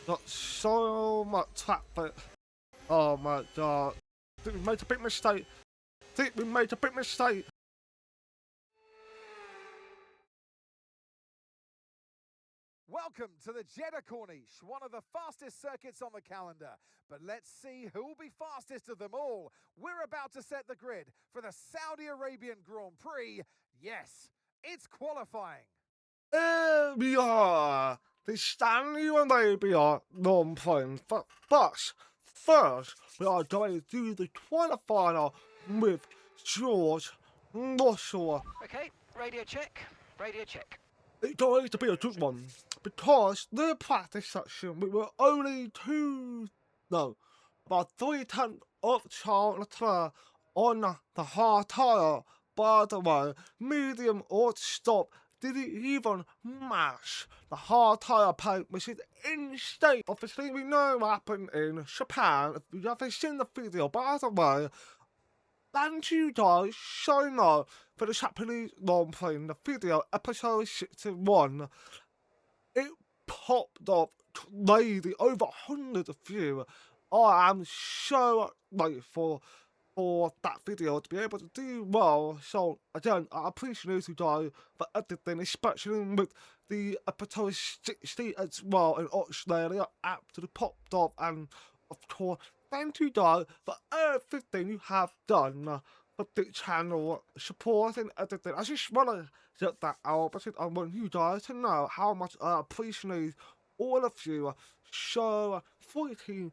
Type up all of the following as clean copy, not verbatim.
Got so much traffic. Oh my god. I think we made a big mistake. Welcome to the Jeddah Corniche, one of the fastest circuits on the calendar. But let's see who will be fastest of them all. We're about to set the grid for the Saudi Arabian Grand Prix. Yes, it's qualifying. Here we are. The Stanley Arabia non-playing. But first, we are going to do the qualifier with George Russell. Okay, radio check. It's going to be a good one because the practice section we were only about 3/10 of Charles Leclerc on the hard tyre. By the way, medium or stop didn't even match the hard tyre paint, which is insane. Obviously, we know what happened in Japan. If you haven't seen the video, by the way, thank you guys so much for the Japanese non-playing the video, episode 61. It popped up crazy, over 100 views. I am so grateful for that video to be able to do well. So again, I appreciate you guys for editing, especially with the episode 60 as well in Australia. Absolutely popped up, and of course, thank you guys for everything you have done for the channel, supporting, editing. I just want to get that out because I want you guys to know how much I appreciate all of you so freaking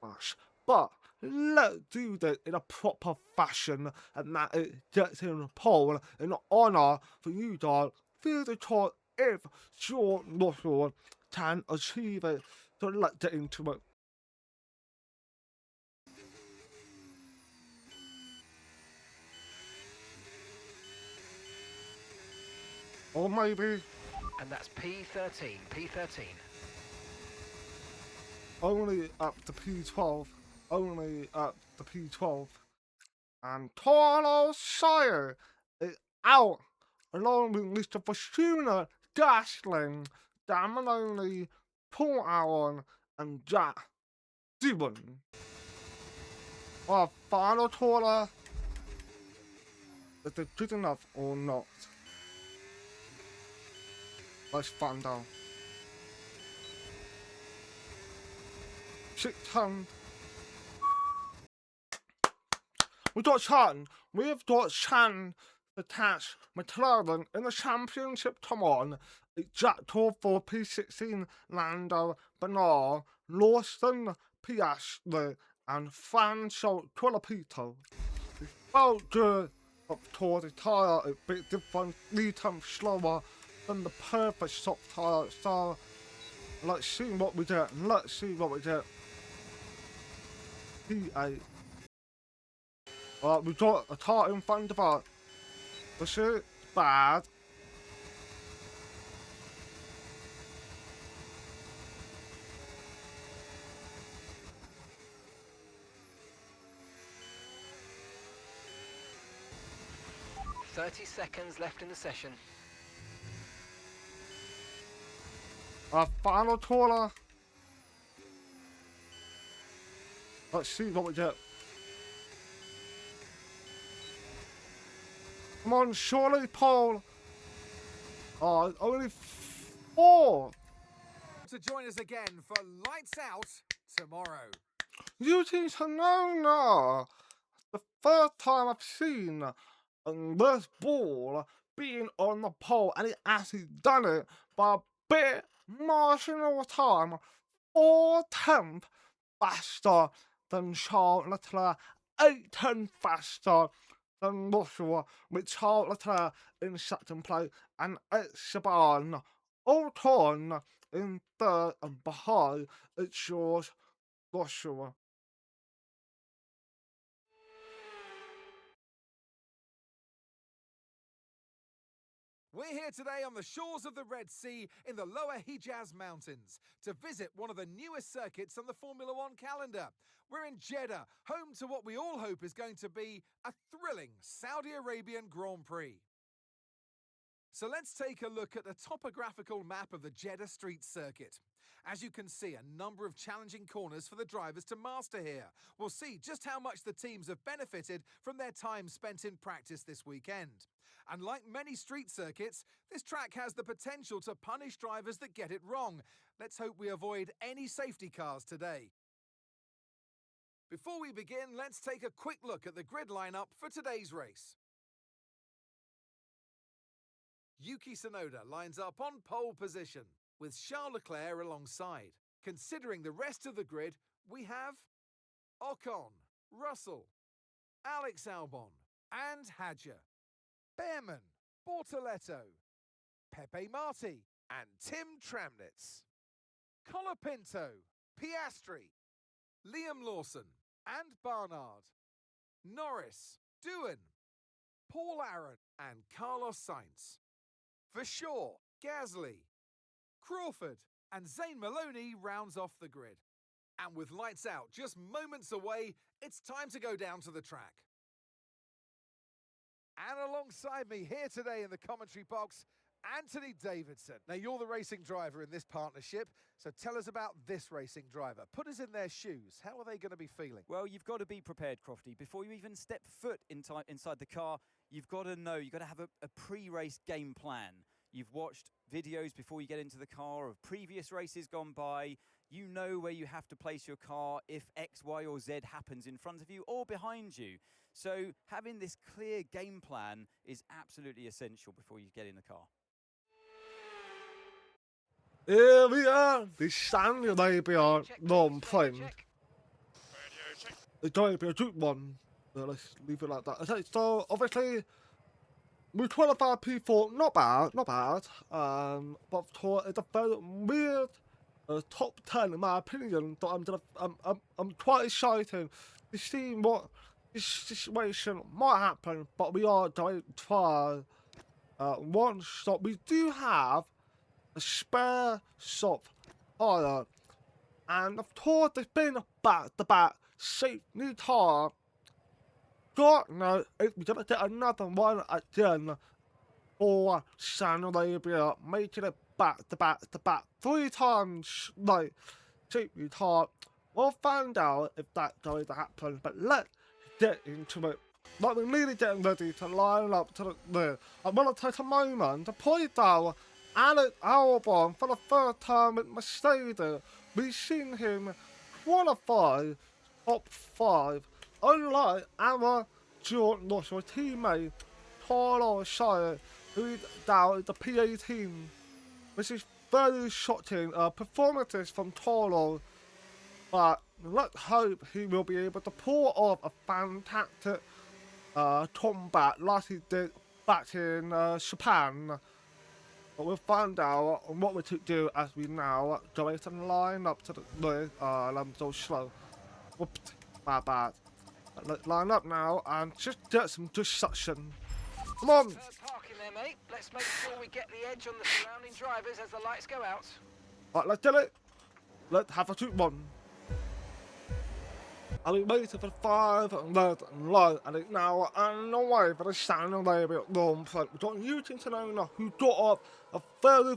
much. But let's do this in a proper fashion, and that it gets in a poll in honor for you guys for the chance if George Russell can achieve it. So let's get into it. Or maybe And that's P13. only up to P12. Only up to P12. And Carlos Shire is out along with Mr. Fortuna, Gasling, Damanoni, Paul Allen, and Jack Dillon. Our final caller, is it good enough or not? Let's find out. 610. We've got Chan attached McLaren in the championship. Come on. It's Jack Tor for P16, Lando, Bernard, Lawson, Piastri, and Franco Colapito. It felt good up toward the tyre, a bit different, lead time slower than the perfect soft tyre. So let's see what we get. P8. We've got a tyre in front of us. This is bad. .30 seconds left in the session. Our final caller. Let's see what we get. Come on, surely, Paul. Oh, only 4. To join us again for Lights Out tomorrow. Using Sonona. The first time I've seen this ball being on the pole, and he actually done it by a bit marginal time, 4/10 faster than Charles Leclerc, 8/10 faster than Russell, with Charles Leclerc in second place and Esteban Ocon in third, and behind it's George Russell. We're here today on the shores of the Red Sea in the lower Hijaz Mountains to visit one of the newest circuits on the Formula One calendar. We're in Jeddah, home to what we all hope is going to be a thrilling Saudi Arabian Grand Prix. So let's take a look at the topographical map of the Jeddah Street Circuit. As you can see, a number of challenging corners for the drivers to master here. We'll see just how much the teams have benefited from their time spent in practice this weekend. And like many street circuits, this track has the potential to punish drivers that get it wrong. Let's hope we avoid any safety cars today. Before we begin, let's take a quick look at the grid lineup for today's race. Yuki Tsunoda lines up on pole position, with Charles Leclerc alongside. Considering the rest of the grid, we have Ocon, Russell, Alex Albon and Hadjar, Behrman, Bortoletto, Pepe Marti and Tim Tramnitz, Colapinto, Piastri, Liam Lawson and Barnard, Norris, Doohan, Paul Aaron and Carlos Sainz. For sure, Gasly, Crawford and Zayn Maloney rounds off the grid. And with lights out just moments away, it's time to go down to the track. And alongside me here today in the commentary box, Anthony Davidson. Now, you're the racing driver in this partnership, so tell us about this racing driver. Put us in their shoes. How are they going to be feeling? Well, you've got to be prepared, Crofty. Before you even step foot inside the car, you've got to know, you've got to have a pre-race game plan. You've watched videos before you get into the car of previous races gone by. You know where you have to place your car if X, Y, or Z happens in front of you or behind you. So having this clear game plan is absolutely essential before you get in the car. Here we are, the Saudi Arabia non-plane. It's going to be a good one. Let's leave it like that. Okay, so obviously, we qualified P4, not bad. But for it's a very weird top 10 in my opinion. But I'm quite excited to see what this situation might happen. But we are going to try one stop. We do have a spare soft tyre, and of course there's been a back-to-back safety tyre. God knows if we're gonna get another one again for Saudi Arabia, making it back-to-back 3 times like safety tyre. We'll find out if that's going to happen, but let's get into it. Like, we're really getting ready to line up to the rear. I want to take a moment to point out Alex Albon for the first time at Mercedes. We've seen him qualify top 5, unlike our joint Russell teammate Carlos Sainz, who is down at the P18. This is very shocking performances from Carlos, but let's hope he will be able to pull off a fantastic comeback like he did back in Japan. But we'll find out what we should do as we now go into the line up to the rear. I'm so slow. Whoops, my bad. Let's line up now and just get some discussion. Come on! Parking there, mate. Let's make sure we get the edge on the surrounding drivers as the lights go out. Right, let's get it. Let's have a 2-1. I've been waiting for 5 red and light, and it's now on the way for the Saudi Arabia long front. We've got Yuki Tsunoda, who got off a very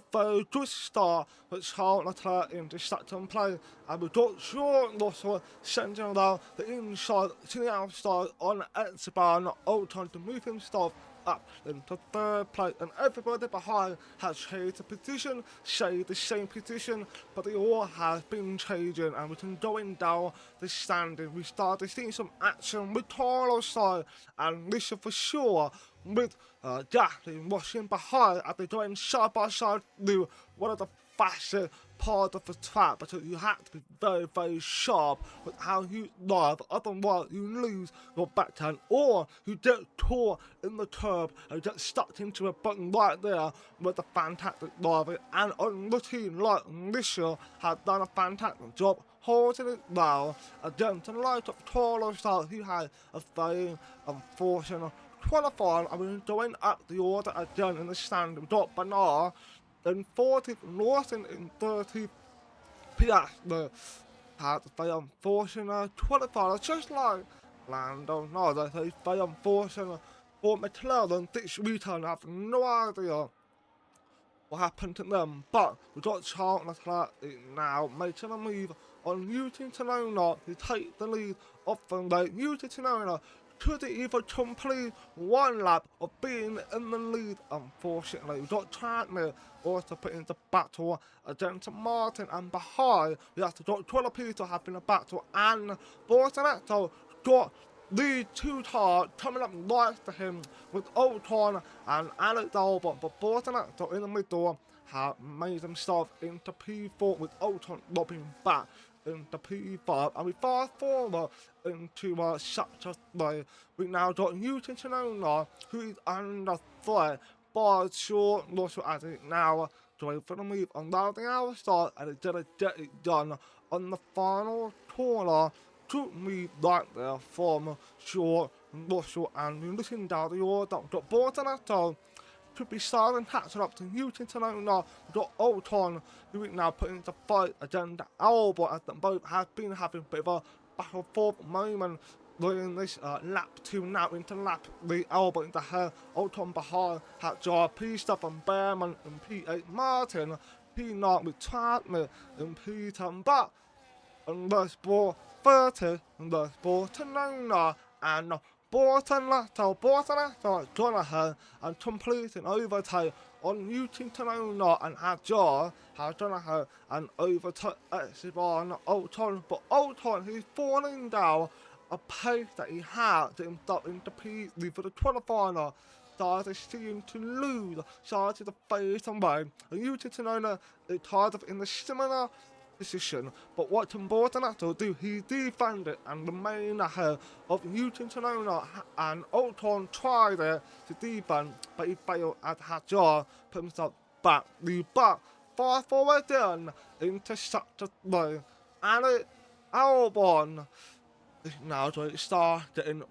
good start with Charles Leclerc in the second place, and we've got George Russell sending around the inside to the outside on Esteban Ocon to move himself up into 3rd place, and everybody behind has changed the position, stayed the same position, but they all have been changing, and we can going down the standing. We started seeing some action with Carlos side, and this is for sure with Gasly rushing behind as they're going side by side through one of the fastest part of the track, but you have to be very sharp with how you drive, otherwise you lose your backhand, or you get caught in the curb and get stuck into a button right there with the fantastic driver. And on the team like Nisha has done a fantastic job holding it down against the light of Carlos, who had a very unfortunate qualifying. I mean, going up the order again in the stand, we've got Bernard in 40th, Lawson in 30th, Piastri had a very unfortunate qualifier, just like Lando Norris. It's very unfortunate for McLaren this weekend. I have no idea what happened to them. But we got Charles Leclerc now making a move on Yuki Tsunoda to take the lead off from the Yuki Tsunoda. Could it either complete one lap of being in the lead? Unfortunately, we got Chadner also put into battle against Martin, and behind we have to got Colapito having a battle, and Bortoletto got the two cars coming up right to him with Ocon and Alex Albon, but Bortoletto in the middle have made himself into P4 with Ocon dropping back into P5, and we fast forward into such a way. We now got Yuki Tsunoda, who is under threat by Charles Leclerc as it now going for the move on the outside, and it didn't get it done on the final corner. Took me right there from Charles Leclerc, and we listen down the order. Got Bortoletto to be silent, catching up to Yuki Tsunoda. We got Ocon, who is now put into fight against Albon, as them both have been having a bit of a back and forth moment during this lap 2 now into lap 3. Albon into her, Ocon behind, had JP stuff and Behrman and P8 Martin, P9 with Chadman and P10, but and the sport 30 and the sport Tsunoda and Bortoletto gone ahead and completing overtake on Yuki Tsunoda, and Adjar has gone ahead and overtook Esteban Ocon, but Ocon, he's falling down a pace that he had to himself into P3 for the qualifier, started seeming to lose, started to fade away, and Yuki Tsunoda is kind of in the similar position, but what can Bortoletto do? He defended and remained ahead of Yuki Tsunoda, and Ocon tried it to defend, but he failed as Hadjar put himself back. The back fast forward then into such a way, and Albon is now going to start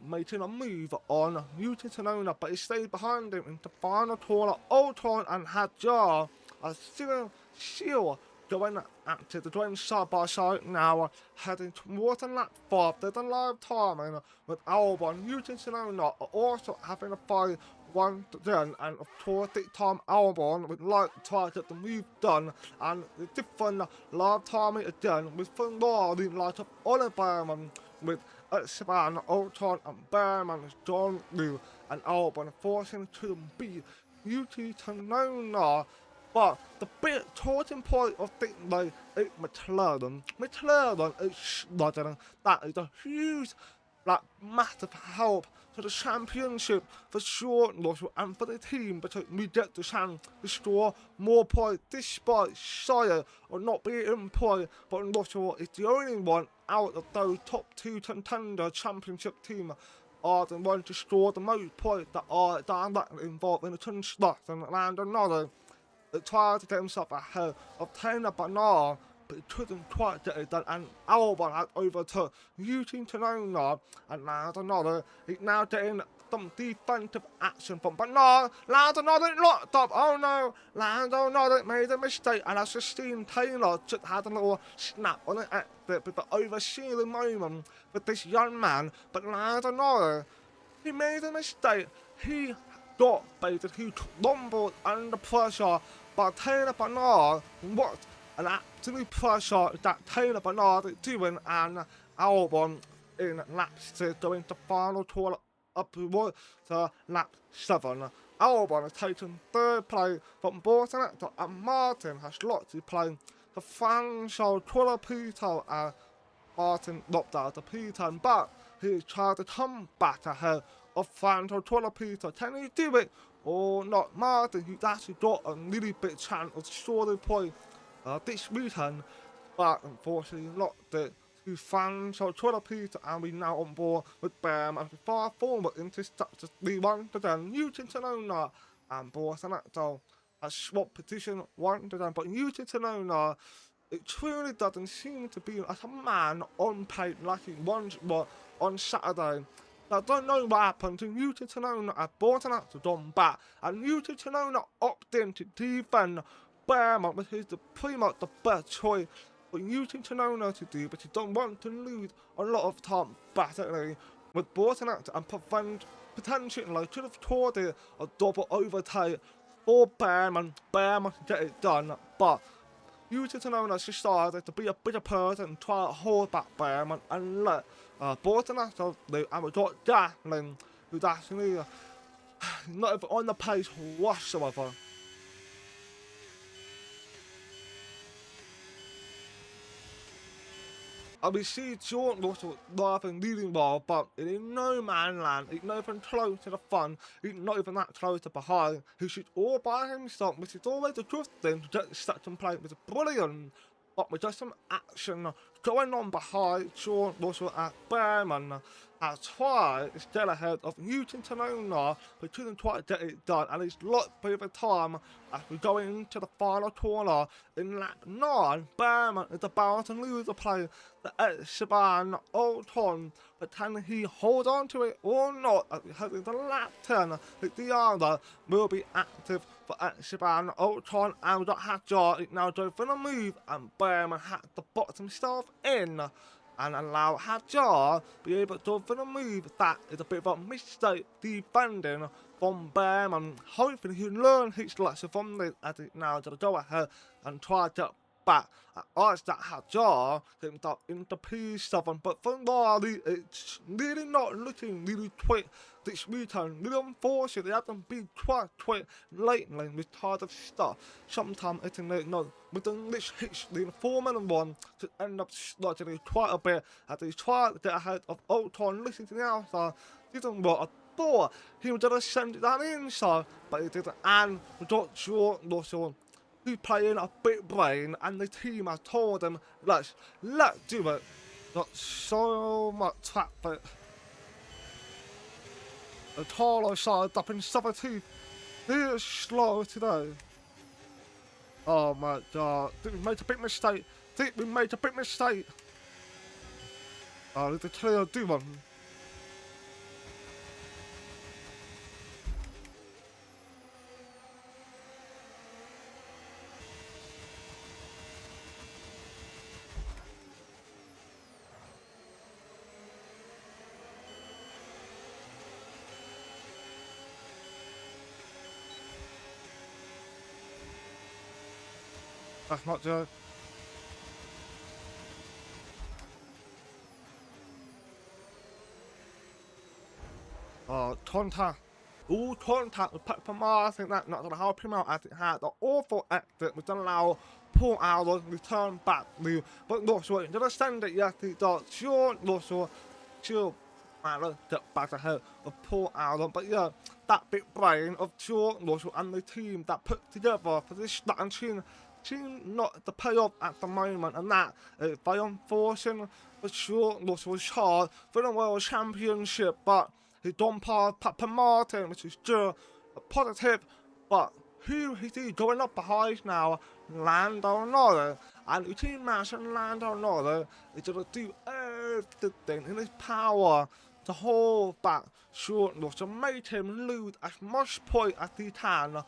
making a move on Yuki Tsunoda, but he stayed behind him into final corner. Ocon and Hadjar are still going active, they're going side by side now, heading towards the lap 5. There's a live timing with Albon. Yuki Tsunoda are also having a fight once again, and of course this time Albon would like to try to get the move done, and the different live timing again with Ferrari light up on Behrman with Esteban Ocon and Behrman is John Liu, and Albon forcing to beat Yuki Tsunoda. But the big talking point of this day is McLaren. McLaren is struggling. That is a huge, massive help for the championship for Charles Leclerc and for the team, because we get the chance to score more points despite Shire or not being in play. But Leclerc is the only one out of those top 2 contender championship teams are the ones to score the most points that are directly involved in the construction, and another. It tried to get himself ahead of Taylor Bernard, but he couldn't quite get it done, and Albon had overtook Yuki Tsunoda, and Lando Norris is now getting some defensive action from Bernard. Lando Norris locked up, oh no, Lando Norris made a mistake, and as Christine Taylor just had a little snap on the exit with the overseeing the moment with this young man, but Lando Norris, he made a mistake. He got baited, he crumbled under pressure, but Taylor Bernard, what an absolute pressure that Taylor Bernard is doing, and Albon in lap 6 going to final corner upward to lap 7. Albon has taken 3rd place from Bortoletto, and Martin has lost his place to Franco Colapito, and Martin dropped out to P10, but he tried to come back ahead of Franco Colapito. Can he do it or not? Martin, he's actually got a really big chance of scoring points this weekend, but unfortunately not the to Franco Colapito, and we now on board with Behrman as we far forward into Structures once again. Yuki Tsunoda and Bortoletto has swapped position once again, but Yuki Tsunoda, it truly doesn't seem to be as a man on pace like he once was on Saturday. I don't know what happened to Yuki Tsunoda as Bortoletto gone back, and Yuki Tsunoda opted in to defend Behrman, which is pretty much the best choice for Yuki Tsunoda to do, but he don't want to lose a lot of time basically with Bortoletto and prevent potentially could have recorded a double overtake for Bearman to get it done, but Newton Tanono decided to be a better person and try to hold back Bearman and let Bolton after the amateur Datlin, who's actually not even on the pace whatsoever. And we see Jordan also driving leading ball, but it is no man land, it's not even close to the front, it's not even that close to behind. He shoots all by himself, which is always a good thing to get such a play, which is brilliant. But with just some action going on behind Jordan also at Bearman, has tried to stay ahead of Newton Tanona, but couldn't quite get it done, and he's lost by the time as we go into the final corner in lap 9. Bearman is about to lose the play the Esteban Ocon, but can he hold on to it or not? As we head into lap 10, the other will be active for Esteban Ocon, and that Hadjar is now going for the move, and Bearman had to box himself in and allow Hadjar be able to for the move. That is a bit of a mistake defending from Bearman. Hopefully he'll learn his lesson from this as it now to go ahead and try to back as that Hadjar gets up into P7, but for Lally it's really not looking really quick this weekend. Really unfortunate, they haven't been quite quick lately with type of stuff. Sometimes it's in with the list hits the Formula 1 to end up sludging quite a bit as they try to get ahead of Ocon. Listen to the outside, didn't what I thought he was gonna send it down inside, but he didn't, and we got short Russell. He's playing a bit brain, and the team has told him, let's do it. Got so much traffic. The Toro side up in 17th. He is slow today. Oh my god. Think we made a big mistake. Oh, the clear do one. That's not Joe. Contact. All contact with Pepper Mars. I think that's not going to help him out as it had the awful exit which allow Paul Allen to return back to. But not sure he didn't send it yet. He does. Sure, not sure. Sure. Get back ahead of Paul Allen. But yeah, that big brain of Jordan Russell and the team that put together for this starting team not to pay off at the moment, and that is very unfortunate for Jordan Russell. Was hard for the World Championship, but he done past Papa Martin, which is still a positive. But who is he going up behind now? Lando Norris, and the team mentioned Lando Norris is going to do everything in his power to hold back Jordan Russell, make him lose as much point as he can,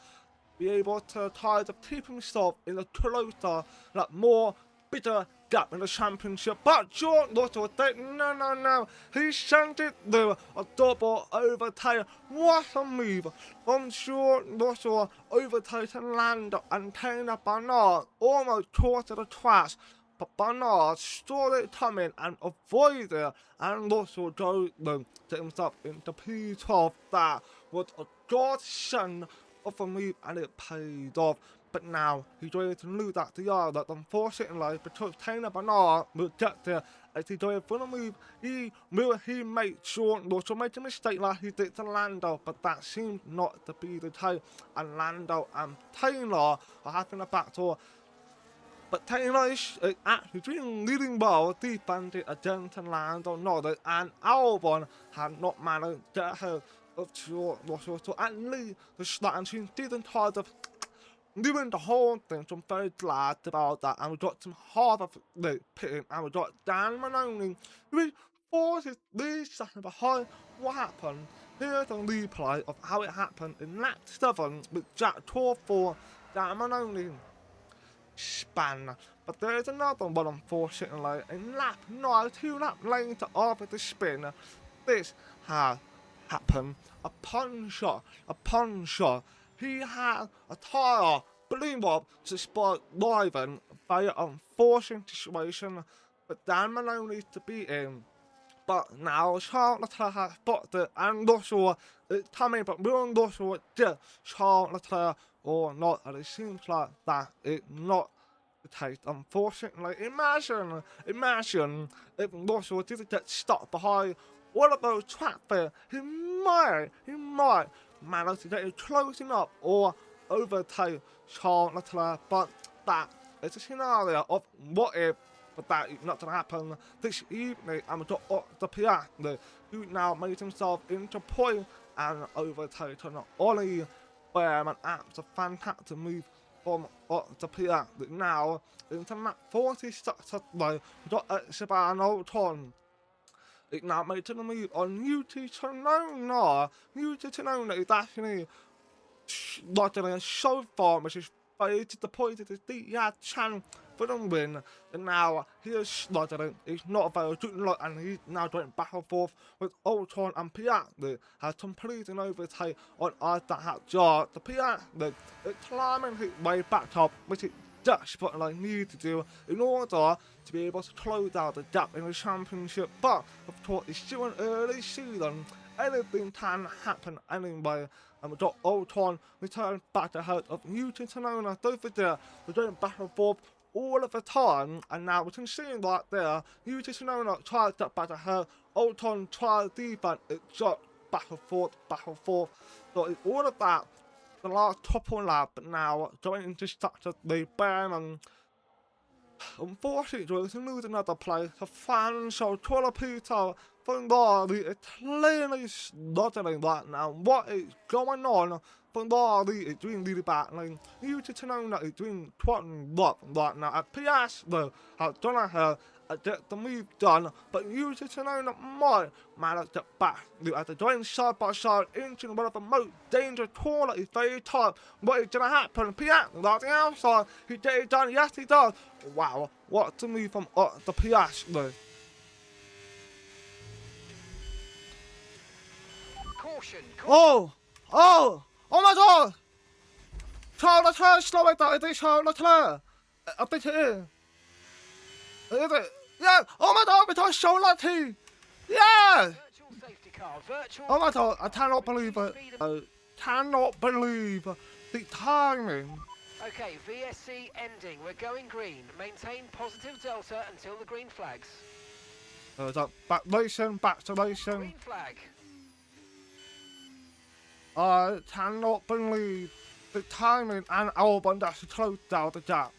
be able to try to keep himself in a closer, like more bitter gap in the championship. But Jordan Russell said, no, he sent it through a double overtake. What a move from Jordan Russell, overtaking Lando and Taylor Bernard, almost caught to the trash. But Bernard saw it coming and avoided it, and Russell goes to himself into P12. That was a godsend of a move, and it paid off. But now he's ready to lose that to yard. That unfortunately, because Taylor Bernard will get there as he's going for the move, he made sure Russell made a mistake like he did to Lando, but that seemed not to be the case, and Lando and Taylor are having a battle. But Taylor is actually doing leading well, defending against Lando Norris, and Albon had not managed to get ahead of Russell. So at least the starting team didn't try to doing the whole thing, so I'm very glad about that. And we got some half of the pitting, and we got Dan Manoni, who forces these seconds behind what happened. Here's a replay of how it happened in lap 7 with Jack Torfor, Dan Manoni span. But there's another one, unfortunately, in lap 9, 2 laps later after the spin. This has happened. A punch shot. he had a tyre blew up to spot driving by an unfortunate situation, but Dan Maloney to beat him. But now Charles Leclerc has spotted it, and not sure it's coming, but we're not sure did Charles Leclerc or not, and it seems like that it's not the case. Unfortunately, imagine if Russell didn't get stuck behind one of those tracks there, he might manage to get close enough or overtake Charles Leclerc, but that is a scenario of what if, but that is not going to happen this evening. I'm the Piastri, who now made himself into point and overtaken Ollie Bearman. That's a fantastic move from the Piastri. Now into lap 46 today, we've got Esteban Ocon. It now made a move on UT Tsunoda. UT Tsunoda is actually not so far, which is to the point that he had chance for the win, and now he is slugging. He's not very good luck, and he's now going back and forth with Ocon, and Piastri has completed an overtake on that jar. The Piastri is climbing his way back up, which is just what I need to do in order to be able to close out the gap in the championship. But of course, it's still an early season. Anything can happen anyway. And we've got Ocon return back ahead of Newton Tsunoda. Don't forget, we're going back and forth all of the time. And now we can see right there, Newton Tsunoda tries to get back ahead. Ocon tries to defend. It's just back and forth, back and forth. So it's all of that. The last couple lap, but now going into structure the Bearman. Unfortunately, to lose another place, the fans show Colapito from Ferrari is clearly stuttering right now. What is going on? Ferrari is doing really badly. You to know that is doing quite rough right now. At Piastri has done ahead and get the move done, but you to know that might manage to get back. As they're going side by side into one of the most dangerous corners is very tight. What is going to happen? Piastri right the outside. He get it done. Yes, he does. Wow, what a move from the Piastri. Caution. Oh my God! Charles Leclerc, slow it down. Is it Charles Leclerc? I think it is. Is it? Yeah! Oh my God, it's Charles Leclerc! Yeah! Virtual safety car. Virtual. Oh my God, I cannot believe it. I cannot believe the timing. Okay, VSC ending. We're going green. Maintain positive delta until the green flags. Back racing. Green flag. I cannot believe the timing and Albon actually closed down the gap.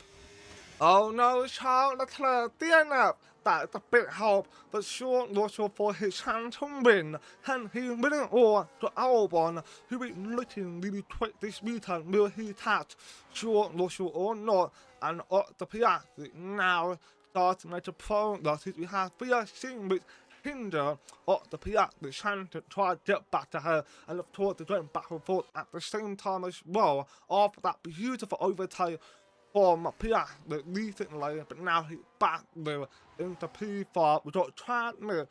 Oh no, Charles Leclerc DNF. That's a bit help, but Sean Russell for his chance to win. And he winning over to Albon, who is looking really quick this weekend. Will he catch Sean Russell or not? And the Piastri now starting to make a progress. We have VSC which hinder the Piastri chance to try to get back to her, and of course they're going back and forth at the same time as well. After that beautiful overtake from Piastri recently, but now he's back there into P5. We've got Tratner,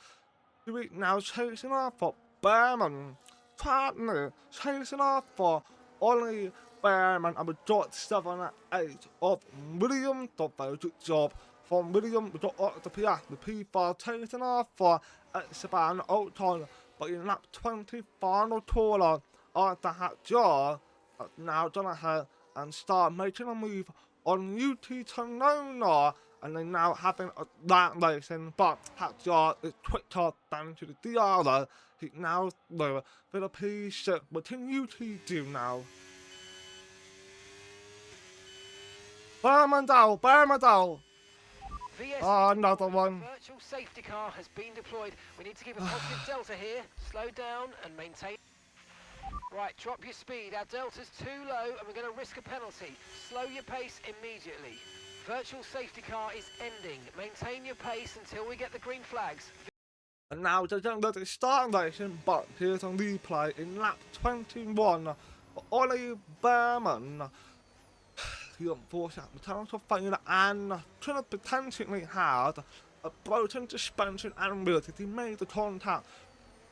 who is now chasing after Bearman. Tratner chasing after Ollie Bearman, and we've got 7 and 8 of William. The very good job from William. We've got the Piastri P5 chasing after Esteban Ocon, but in lap 20 final corner after that jar, now done ahead and start making a move on UT Tsunoda, and they're now having that racing, but Hatjar is quicker than to the other. He now there for the P6. What can UT do now? Bearman down. Another one. Virtual safety car has been deployed. We need to keep a positive delta here. Slow down and maintain. Right, drop your speed. Our delta's too low and we're going to risk a penalty. Slow your pace immediately. Virtual safety car is ending. Maintain your pace until we get the green flags. And now they don't let it start racing, but here's a replay in lap 21. Ollie Bearman. He unfortunately returned to failure and could have potentially had a broken suspension and wheels if he made the contact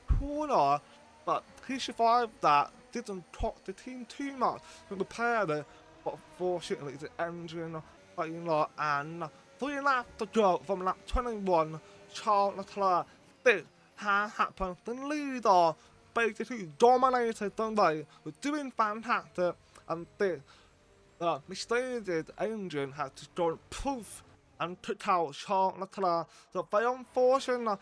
corner, but he survived that didn't talk the team too much with the pair there, but unfortunately the engine failure and 3 laps to go from lap 21. Charles Leclerc did happen. The leader basically dominated the race, was doing fantastic, and the misstated engine had to go proof and took out Charles Leclerc. So very unfortunate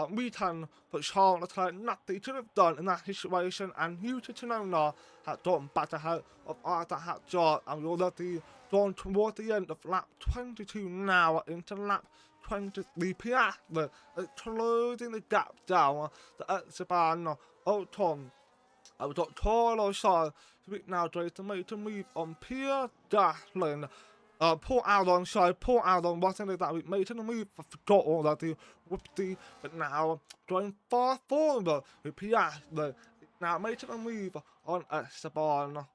return for Charles Leclerc. Nothing he should have done in that situation, and Yuki Tsunoda had done better out of either that job, and we're already drawn towards the end of lap 22 now into lap 23 Piastri, closing the gap down to Esteban Ocon. I was got Carlos Sainz now trying to make a move on Pierre Gasly. Poor Alon wasn't it that we made a move? I forgot already. Whoopsie. But now going far forward with Piastri. Now making a move on Esteban.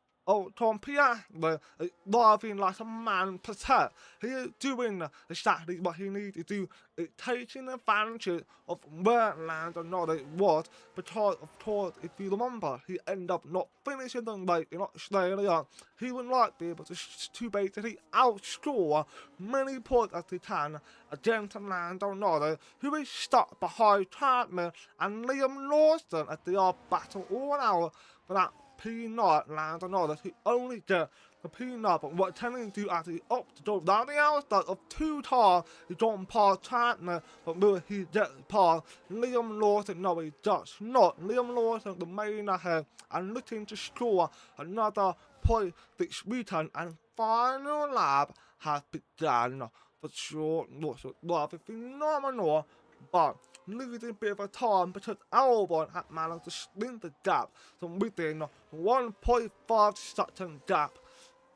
Tom Piastri is driving like a man possessed. He is doing exactly what he needs to do. It's taking advantage of where Lando Norris was, because of course, if you remember, he ended up not finishing the race in Australia. He would like to be able to basically outscore many points as he can against Lando Norris, who is stuck behind Chapman and Liam Lawson as they are battle all out for that P9 Lando Norris, who only get the P9, but what tending to do as he opts to go down the outside of 2 cars, he don't pass Chapman, but will he get past Liam Lawson? No, he does not. Liam Lawson remain ahead and looking to score another point this weekend, and final lap has begun. For sure, Lawson rather phenomenal, but losing a bit of a time because Albon had managed to shrink the gap from within 1.5 second gap.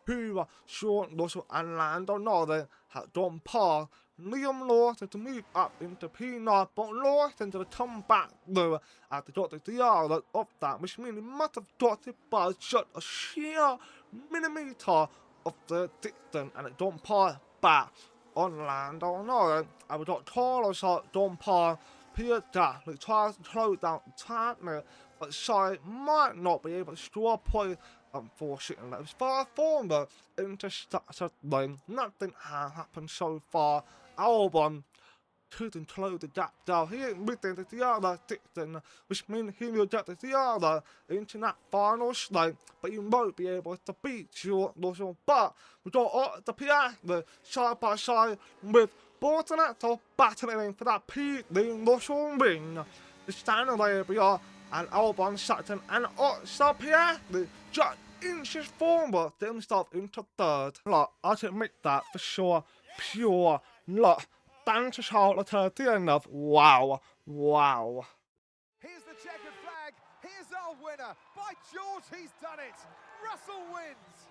Who Sean Russell and Lando Norris had gone past Liam Lawson to move up into P9, but Lawson to come back though at the got the DR of that, which means he must have got it by just a sheer millimeter of the distance, and it don't pass back on Lando Norris. I would got Carlos don't pass Pierre Gasly, tries to close down Chapman, but Sai might not be able to score a point. Unfortunately, it was far forward into starter lane. Nothing has happened so far. Albon couldn't close the gap down. He ain't within the other distance, which means he will get the other into that final straight, but he won't be able to beat George Russell. But we got all the Piastri side by side with Bortoletto battling for that P3 Russell win. The standing Arabia and Albon Sutton and also Piastri just inches forward to himself into third. Look, I can admit that for sure. Pure luck. Thanks to Charles Leclerc at the end of wow. Here's the checkered flag. Here's our winner. By George, he's done it. Russell wins.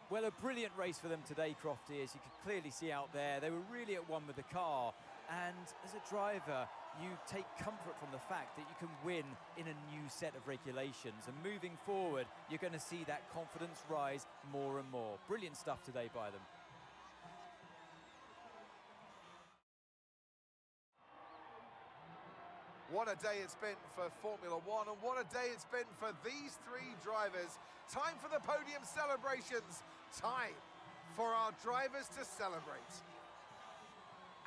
Well, a brilliant race for them today, Crofty, as you can clearly see out there. They were really at one with the car, and as a driver, you take comfort from the fact that you can win in a new set of regulations, and moving forward, you're going to see that confidence rise more and more. Brilliant stuff today by them. What a day it's been for Formula One, and what a day it's been for these 3 drivers. Time for the podium celebrations. Time for our drivers to celebrate.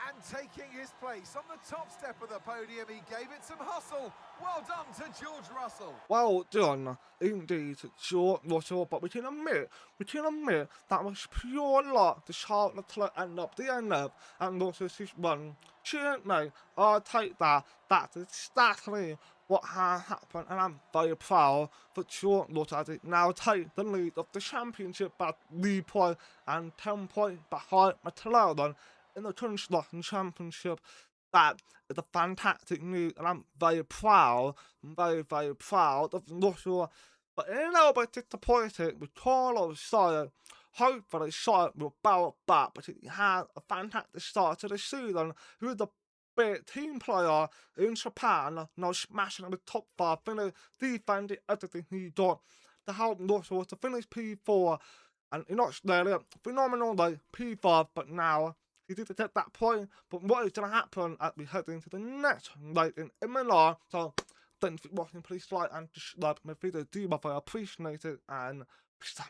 And taking his place on the top step of the podium, he gave it some hustle. Well done to George Russell. Well done, indeed, George Russell, but we can admit that was pure luck to Charles Leclerc end up the end of, and also his run. Shouldn't they? I'll take that. That's exactly what has happened, and I'm very proud for George Russell as he now takes the lead of the championship by 3 points and 10 points behind McLaren in the Constructors Championship. That is a fantastic news, and I'm very proud, very proud of Russell. But a little bit disappointed with Carlos Sainz. Hopefully Sainz will bounce back, but he had a fantastic start to the season. He was a big team player in Japan, now smashing the top 5, defending everything he did to help Russell to finish P4. And in Australia, phenomenal day, P5, but now he did get that point, but what is going to happen as we head into the next race in Milan? So, thanks for watching, please like and like my video, do my I appreciate it, and peace out.